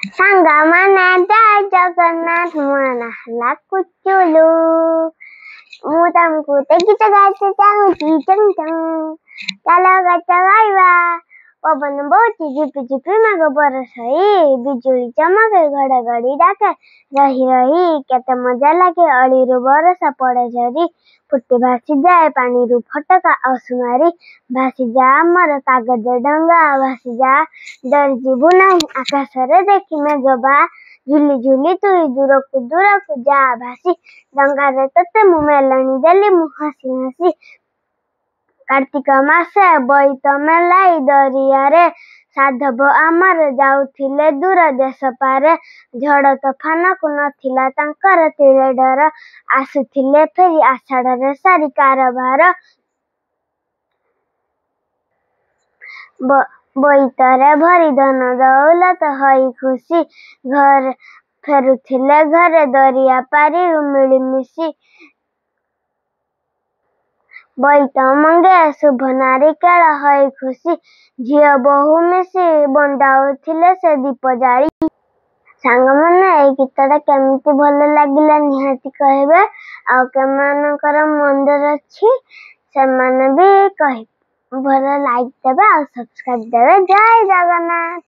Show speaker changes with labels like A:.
A: ସାଙ୍ଗମାନେ ଜୟ ଜଗନ୍ନାଥ ମୋ ନାଁ ହେଲା କୁଚୁଲୁ। ମୁଁ ତମକୁ ଗୋଟେ ଗୀତ ଗାଇତେ ଚାହୁଁଛି। ଚଂ ଚଂ ଚାଲ ଗୀତ ଗାଇବା। ପବନ ବହୁଛି ଝିପି ଝିପି ମେଘ ବରଷଇ, ବିଜୁଳି ଚମକେ ଘଡଘଡି ଡାକେ, ରହି ରହି କେତେ ମଜା ଲାଗେ। ଅଳିରୁ ବରଷା ପଡେ ଝରି, ଫୁଟି ଭାସିଯାଏ ପାଣିରୁ ଫଟକା ଅସୁମାରୀ। ଭାସିଯା ଆମର କାଗଜ ଡଙ୍ଗା, ଭାସିଯା ଡରିଯିବୁ ନାହିଁ ଆକାଶରେ ଦେଖି ମେଘବା। ଝୁଲି ଝୁଲି ତୁଇ ଦୂରକୁ ଦୂରକୁ ଯା ଭାସି, ଡଙ୍ଗାରେ ତତେ ମୁଁ ମେଲଣି ଦେଲି ମୁଁ ହସି ହସି। କାର୍ତ୍ତିକ ମାସେ ବୋଇତ ମେଲାଇ ଦରିଆରେ, ସାଧବ ଆମର ଯାଉଥିଲେ ଦୂର ଦେଶ ପାରେ। ଝଡ଼ ତୋଫାନକୁ ନଥିଲା ତାଙ୍କର ତିଳେ ଡର, ଆସୁଥିଲେ ଫେରି ଆଷାଢ଼ରେ ସାରି କାରବାର। ବୋଇତରେ ଭରି ଧନ ଦଉଲତ ହୋଇ ଖୁସି, ଘରେ ଫେରୁଥିଲେ ଘରେ ଦରିଆ ପାରିରୁ ମିଳିମିଶି। ବୋଇତ ମଙ୍ଗେ ଶୁଭ ନାରିକେଳ ହୋଇ ଖୁସି, ଝିଅ ବୋହୂ ମିଶି ବନ୍ଦାଉଥିଲେ ସେ ଦୀପ ଜାଳି। ସାଙ୍ଗମାନେ ଏଇ ଗୀତଟା କେମିତି ଭଲ ଲାଗିଲା ନିହାତି କହିବେ। ଆଉ କେମାନଙ୍କର ମନ୍ଦିର ଅଛି ସେମାନେ ବି କହିବେ। ଭଲ ଲାଇକ୍ ଦେବେ ଆଉ ସବସ୍କ୍ରାଇବ୍ ଦେବେ। ଜୟ ଜଗନ୍ନାଥ।